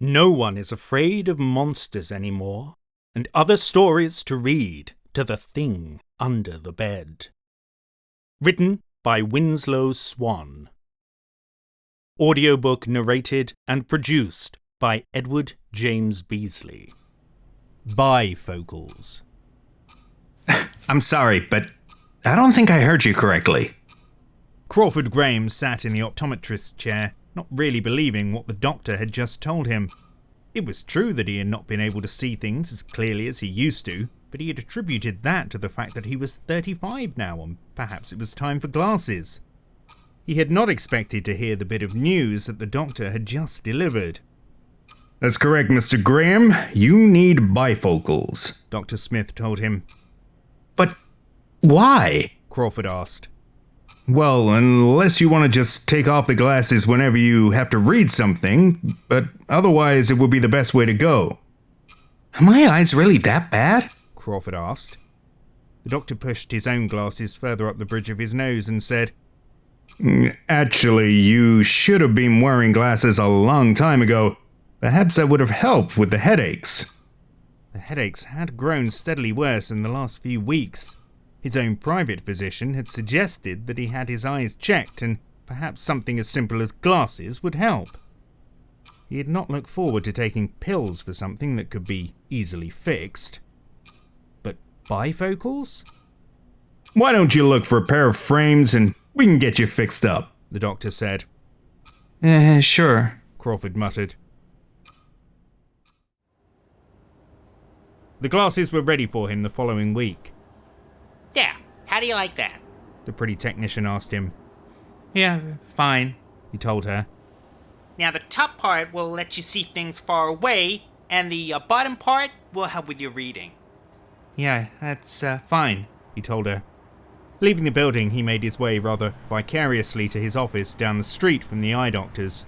No one is afraid of monsters anymore, and other stories to read to the thing under the bed. Written by Winslow Swan. Audiobook narrated and produced by Edward James Beesley. Bifocals. I'm sorry, but I don't think I heard you correctly. Crawford Graham sat in the optometrist's chair, not really believing what the doctor had just told him. It was true that he had not been able to see things as clearly as he used to, but he had attributed that to the fact that he was 35 now, and perhaps it was time for glasses. He had not expected to hear the bit of news that the doctor had just delivered. That's correct, Mr. Graham. You need bifocals, Dr. Smith told him. But why? Crawford asked. Well, unless you want to just take off the glasses whenever you have to read something, but otherwise it would be the best way to go. Are my eyes really that bad? Crawford asked. The doctor pushed his own glasses further up the bridge of his nose and said, Actually, you should have been wearing glasses a long time ago. Perhaps that would have helped with the headaches. The headaches had grown steadily worse in the last few weeks. His own private physician had suggested that he had his eyes checked and perhaps something as simple as glasses would help. He had not looked forward to taking pills for something that could be easily fixed. But bifocals? Why don't you look for a pair of frames and we can get you fixed up, the doctor said. Sure, Crawford muttered. The glasses were ready for him the following week. There, how do you like that? The pretty technician asked him. Yeah, fine, he told her. Now the top part will let you see things far away, and the bottom part will help with your reading. Yeah, that's fine, he told her. Leaving the building, he made his way rather vicariously to his office down the street from the eye doctor's.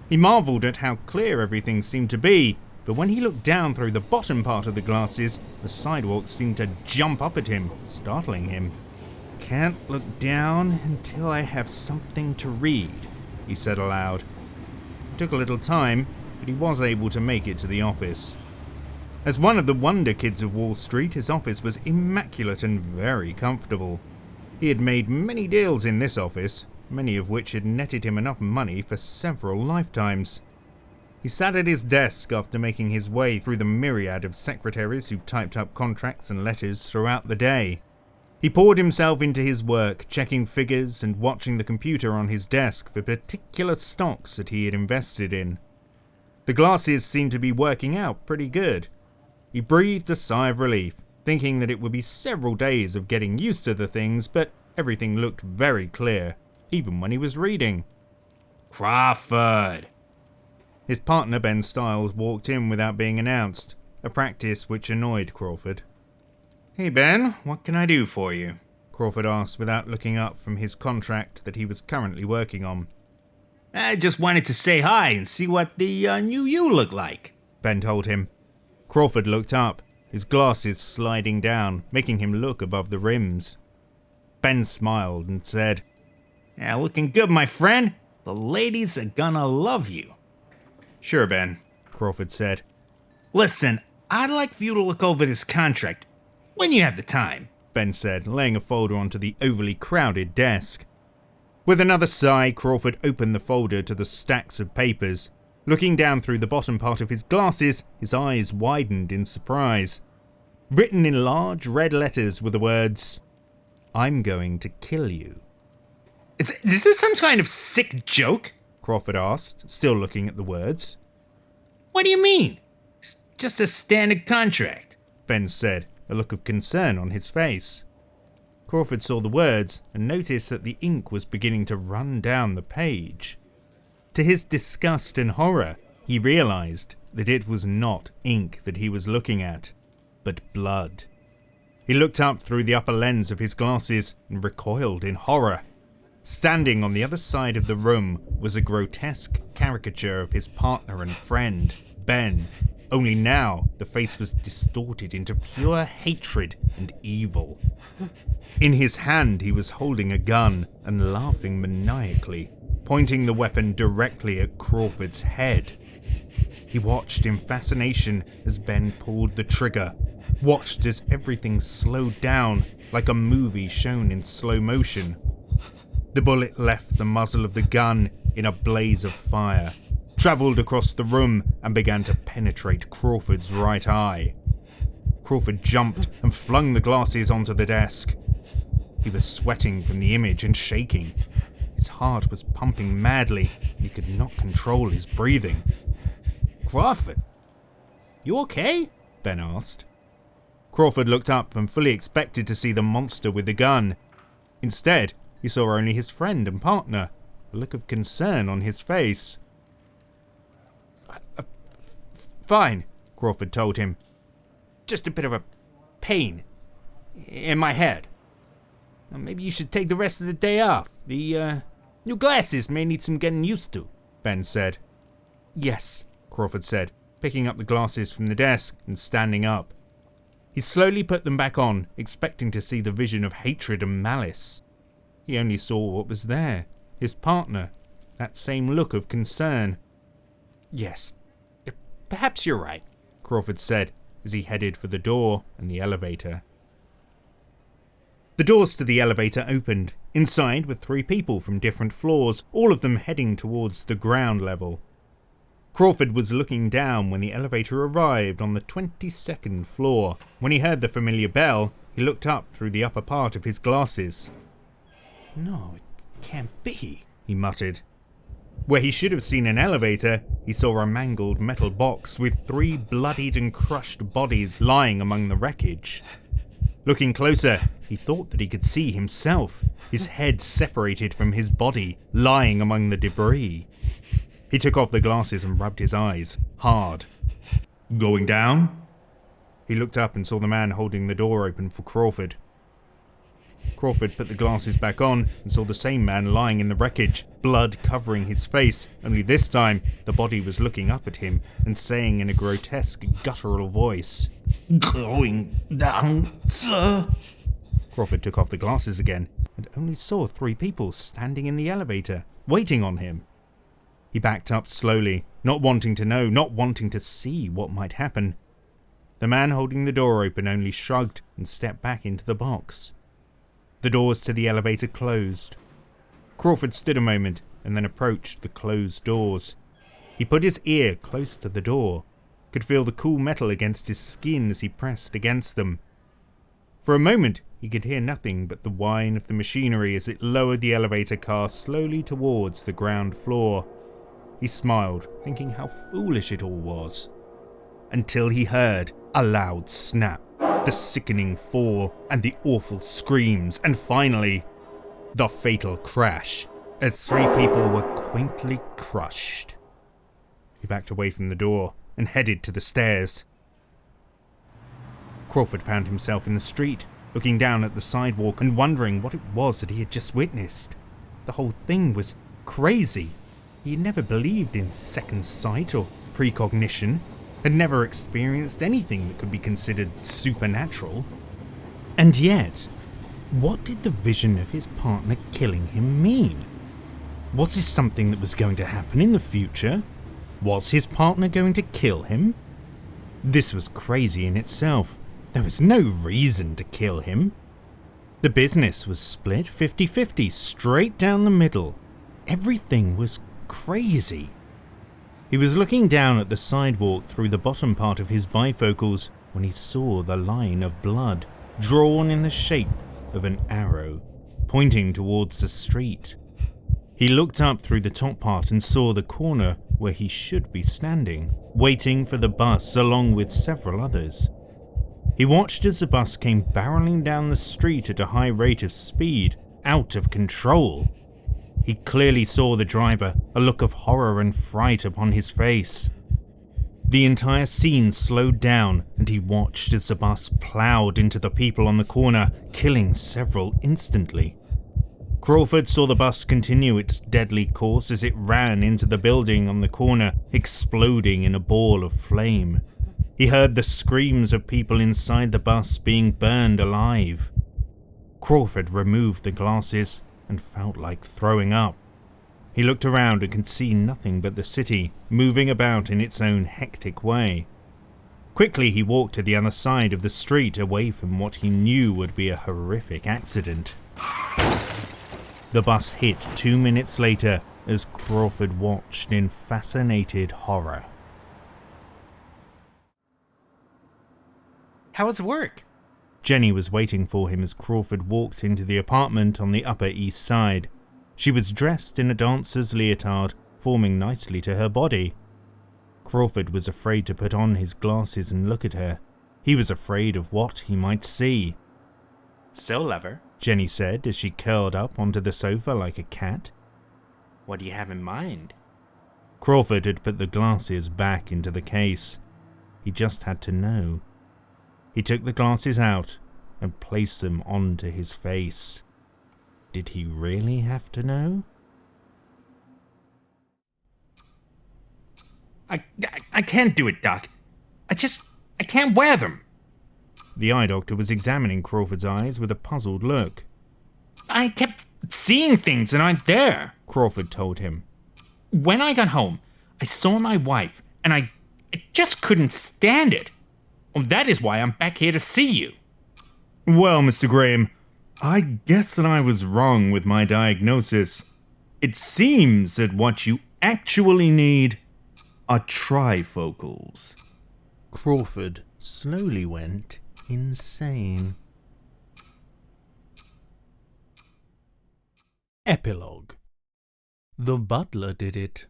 He marvelled at how clear everything seemed to be, but when he looked down through the bottom part of the glasses, the sidewalk seemed to jump up at him, startling him. Can't look down until I have something to read, he said aloud. It took a little time, but he was able to make it to the office. As one of the wonder kids of Wall Street, his office was immaculate and very comfortable. He had made many deals in this office, many of which had netted him enough money for several lifetimes. He sat at his desk after making his way through the myriad of secretaries who typed up contracts and letters throughout the day. He poured himself into his work, checking figures and watching the computer on his desk for particular stocks that he had invested in. The glasses seemed to be working out pretty good. He breathed a sigh of relief, thinking that it would be several days of getting used to the things, but everything looked very clear, even when he was reading. Crawford! His partner Ben Stiles walked in without being announced, a practice which annoyed Crawford. Hey Ben, what can I do for you? Crawford asked without looking up from his contract that he was currently working on. I just wanted to say hi and see what the new you look like, Ben told him. Crawford looked up, his glasses sliding down, making him look above the rims. Ben smiled and said, Yeah, looking good, my friend. The ladies are gonna love you. Sure, Ben, Crawford said. Listen, I'd like for you to look over this contract when you have the time, Ben said, laying a folder onto the overly crowded desk. With another sigh, Crawford opened the folder to the stacks of papers. Looking down through the bottom part of his glasses, his eyes widened in surprise. Written in large red letters were the words, I'm going to kill you. Is this some kind of sick joke? Crawford asked, still looking at the words. What do you mean? It's just a standard contract, Ben said, a look of concern on his face. Crawford saw the words and noticed that the ink was beginning to run down the page. To his disgust and horror, he realized that it was not ink that he was looking at, but blood. He looked up through the upper lens of his glasses and recoiled in horror. Standing on the other side of the room was a grotesque caricature of his partner and friend, Ben, only now the face was distorted into pure hatred and evil. In his hand he was holding a gun and laughing maniacally, pointing the weapon directly at Crawford's head. He watched in fascination as Ben pulled the trigger, watched as everything slowed down like a movie shown in slow motion. The bullet left the muzzle of the gun in a blaze of fire, travelled across the room and began to penetrate Crawford's right eye. Crawford jumped and flung the glasses onto the desk. He was sweating from the image and shaking. His heart was pumping madly and he could not control his breathing. Crawford, you okay? Ben asked. Crawford looked up and fully expected to see the monster with the gun. Instead, he saw only his friend and partner, a look of concern on his face. Fine, Crawford told him. Just a bit of a pain in my head. Maybe you should take the rest of the day off. The new glasses may need some getting used to, Ben said. Yes, Crawford said, picking up the glasses from the desk and standing up. He slowly put them back on, expecting to see the vision of hatred and malice. He only saw what was there, his partner, that same look of concern. Yes, perhaps you're right, Crawford said as he headed for the door and the elevator. The doors to the elevator opened. Inside were 3 people from different floors, all of them heading towards the ground level. Crawford was looking down when the elevator arrived on the 22nd floor. When he heard the familiar bell, he looked up through the upper part of his glasses. No, it can't be, he muttered. Where he should have seen an elevator, he saw a mangled metal box with 3 bloodied and crushed bodies lying among the wreckage. Looking closer, he thought that he could see himself, his head separated from his body, lying among the debris. He took off the glasses and rubbed his eyes, hard. Going down? He looked up and saw the man holding the door open for Crawford. Crawford put the glasses back on and saw the same man lying in the wreckage, blood covering his face, only this time the body was looking up at him and saying in a grotesque, guttural voice, "Going down, sir?" Crawford took off the glasses again and only saw 3 people standing in the elevator, waiting on him. He backed up slowly, not wanting to know, not wanting to see what might happen. The man holding the door open only shrugged and stepped back into the box. The doors to the elevator closed. Crawford stood a moment and then approached the closed doors. He put his ear close to the door, could feel the cool metal against his skin as he pressed against them. For a moment, he could hear nothing but the whine of the machinery as it lowered the elevator car slowly towards the ground floor. He smiled, thinking how foolish it all was. Until he heard a loud snap, the sickening fall, and the awful screams, and finally, the fatal crash, as 3 people were quaintly crushed. He backed away from the door and headed to the stairs. Crawford found himself in the street, looking down at the sidewalk and wondering what it was that he had just witnessed. The whole thing was crazy. He had never believed in second sight or precognition, had never experienced anything that could be considered supernatural. And yet, what did the vision of his partner killing him mean? Was this something that was going to happen in the future? Was his partner going to kill him? This was crazy in itself. There was no reason to kill him. The business was split 50-50, straight down the middle. Everything was crazy. He was looking down at the sidewalk through the bottom part of his bifocals when he saw the line of blood drawn in the shape of an arrow, pointing towards the street. He looked up through the top part and saw the corner where he should be standing, waiting for the bus along with several others. He watched as the bus came barreling down the street at a high rate of speed, out of control. He clearly saw the driver, a look of horror and fright upon his face. The entire scene slowed down, and he watched as the bus ploughed into the people on the corner, killing several instantly. Crawford saw the bus continue its deadly course as it ran into the building on the corner, exploding in a ball of flame. He heard the screams of people inside the bus being burned alive. Crawford removed the glasses and felt like throwing up. He looked around and could see nothing but the city, moving about in its own hectic way. Quickly he walked to the other side of the street, away from what he knew would be a horrific accident. The bus hit 2 minutes later as Crawford watched in fascinated horror. How was work? Jenny was waiting for him as Crawford walked into the apartment on the Upper East Side. She was dressed in a dancer's leotard, forming nicely to her body. Crawford was afraid to put on his glasses and look at her. He was afraid of what he might see. So, lover, Jenny said as she curled up onto the sofa like a cat. what do you have in mind? Crawford had put the glasses back into the case. He just had to know. He took the glasses out and placed them onto his face. Did he really have to know? I can't do it, Doc. I can't wear them. The eye doctor was examining Crawford's eyes with a puzzled look. I kept seeing things that aren't there, Crawford told him. When I got home, I saw my wife, and I just couldn't stand it. That is why I'm back here to see you. Well, Mr. Graham, I guess that I was wrong with my diagnosis. It seems that what you actually need are trifocals. Crawford slowly went insane. Epilogue. The butler did it.